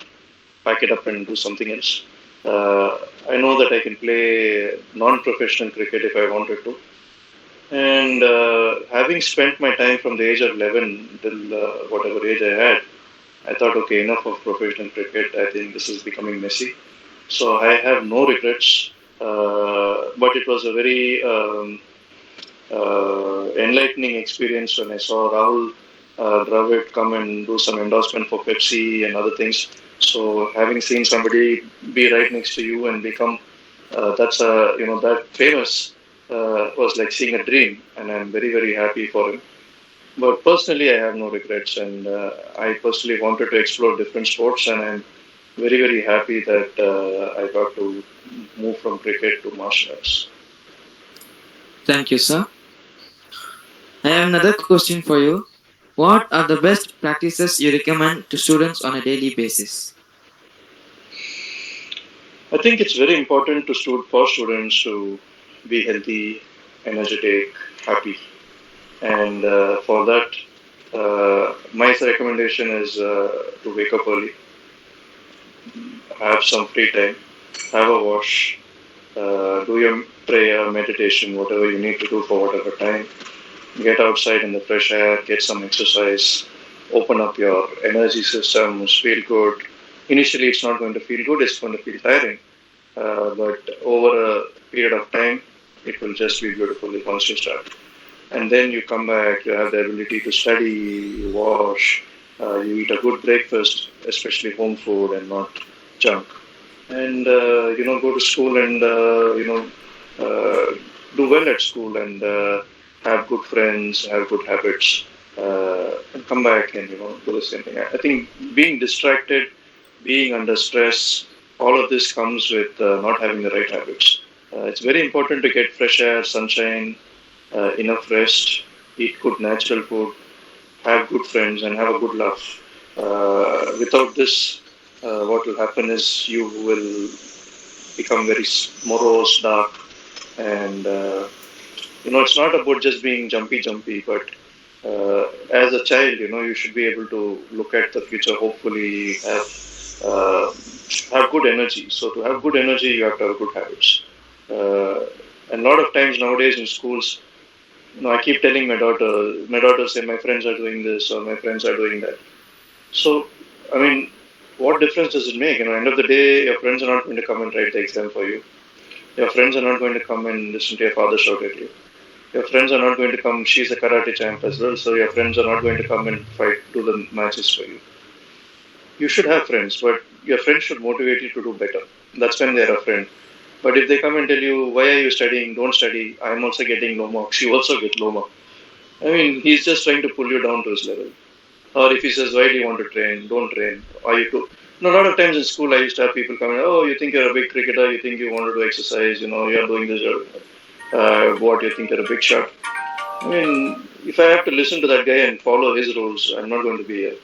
pack it up and do something else. I know that I can play non-professional cricket if I wanted to. And having spent my time from the age of 11 till whatever age I had, I thought, okay, enough of professional cricket. I think this is becoming messy. So I have no regrets. But it was a very enlightening experience when I saw Rahul Dravid come and do some endorsement for Pepsi and other things. So having seen somebody be right next to you and become that famous was like seeing a dream, and I'm very very happy for him. But personally, I have no regrets, and I personally wanted to explore different sports, and I'm very very happy that I got to move from cricket to martial arts. Thank you, sir. I have another question for you. What are the best practices you recommend to students on a daily basis? I think it's very important for students to be healthy, energetic, happy, and for that, my recommendation is to wake up early, have some free time, have a wash, do your prayer, meditation, whatever you need to do for whatever time. Get outside in the fresh air, get some exercise, open up your energy systems, feel good. Initially, it's not going to feel good, it's going to feel tiring. But over a period of time, it will just be beautiful once you start. And then you come back, you have the ability to study, you wash, you eat a good breakfast, especially home food and not junk. And, go to school and, do well at school and have good friends, have good habits, and come back and, do the same thing. I think being distracted, being under stress, all of this comes with not having the right habits. It's very important to get fresh air, sunshine, enough rest, eat good natural food, have good friends, and have a good laugh. Without this, what will happen is you will become very morose, dark, and it's not about just being jumpy, but as a child, you should be able to look at the future, hopefully have good energy. So to have good energy, you have to have good habits. And a lot of times nowadays in schools, I keep telling my daughter say my friends are doing this or my friends are doing that. So, what difference does it make? End of the day, your friends are not going to come and write the exam for you. Your friends are not going to come and listen to your father shout at you. Your friends are not going to come, she's a karate champ as well, so your friends are not going to come and do the matches for you. You should have friends, but your friends should motivate you to do better. That's when they're a friend. But if they come and tell you, why are you studying? Don't study. I'm also getting low marks. You also get low marks. He's just trying to pull you down to his level. Or if he says, why do you want to train? Don't train. Are you too? A lot of times in school, I used to have people come in, oh, you think you're a big cricketer, you think you want to do exercise, you're doing this, what, you think you're a big shot. If I have to listen to that guy and follow his rules, I'm not going to be here.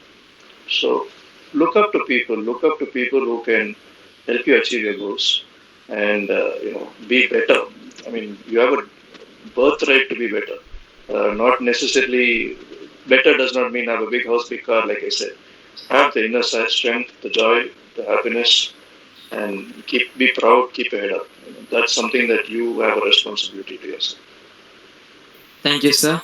So, look up to people who can help you achieve your goals and, be better. You have a birthright to be better. Not necessarily, better does not mean have a big house, big car, like I said. Have the inner strength, the joy, the happiness, and be proud, keep your head up. That's something that you have a responsibility to yourself. Thank you, sir.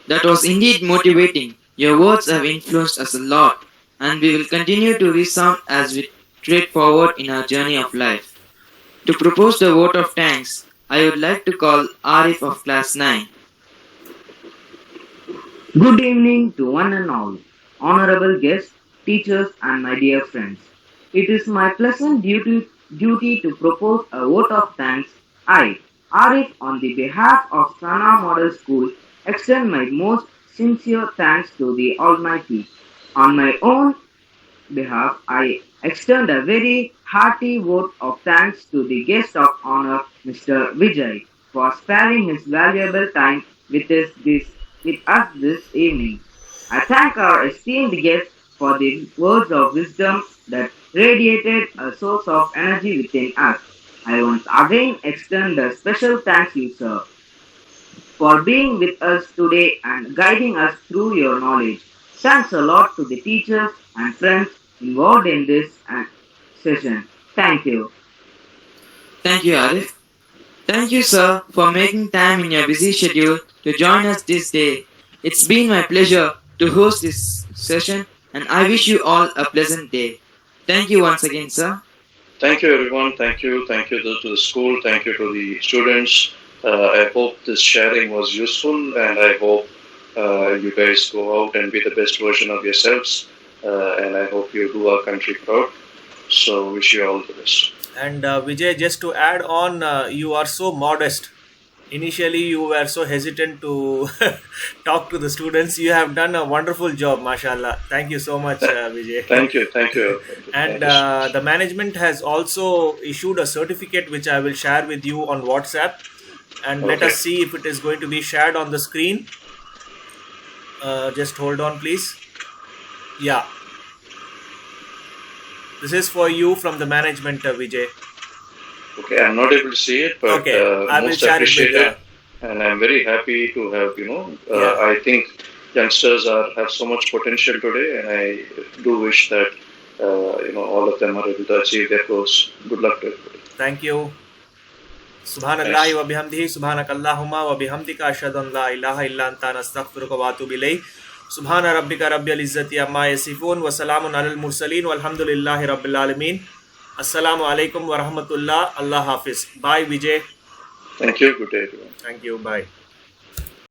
That was indeed motivating. Your words have influenced us a lot, and we will continue to resound as we tread forward in our journey of life. To propose the vote of thanks, I would like to call Arif of Class 9. Good evening to one and all, honorable guests, teachers, and my dear friends. It is my pleasant duty to propose a vote of thanks. I, Arif, on the behalf of Sana Model School, extend my most sincere thanks to the Almighty. On my own behalf, I extend a very hearty vote of thanks to the guest of honor, Mr. Vijay, for sparing his valuable time with us this evening. I thank our esteemed guest for the words of wisdom that radiated a source of energy within us. I once again extend a special thanks to you, sir, for being with us today and guiding us through your knowledge. Thanks a lot to the teachers and friends involved in this session. Thank you. Thank you, Arif. Thank you, sir, for making time in your busy schedule to join us this day. It's been my pleasure to host this session, and I wish you all a pleasant day. Thank you once again, sir. Thank you, everyone. Thank you to the school. Thank you to the students. I hope this sharing was useful, and I hope you guys go out and be the best version of yourselves. And I hope you do our country proud. So, wish you all the best. And Vijay, just to add on, you are so modest. Initially, you were so hesitant to talk to the students. You have done a wonderful job, mashallah. Thank you so much, Vijay. Thank you. And the management has also issued a certificate which I will share with you on WhatsApp. And let us see if it is going to be shared on the screen. Just hold on, please. Yeah. This is for you from the management, Vijay. Okay, I'm not able to see it, but I will most share appreciated. And I'm very happy to have, I think youngsters have so much potential today, and I do wish that, all of them are able to achieve their goals. Good luck to everybody. Thank you. Subhanallahi wa bihamdihi, subhanakallahumma wa bihamdika, ashhadu an la ilaha illa anta, nastaghfiruka wa atubu ilayk. Subhana rabbika rabbil izzati amma yasifun wa salamun alal mursaleen walhamdulillahi rabbil alamin. Assalamu alaikum wa rahmatullah. Allah Hafiz. Bye, Vijay. Thank you. Good day, everyone. Thank you. Bye.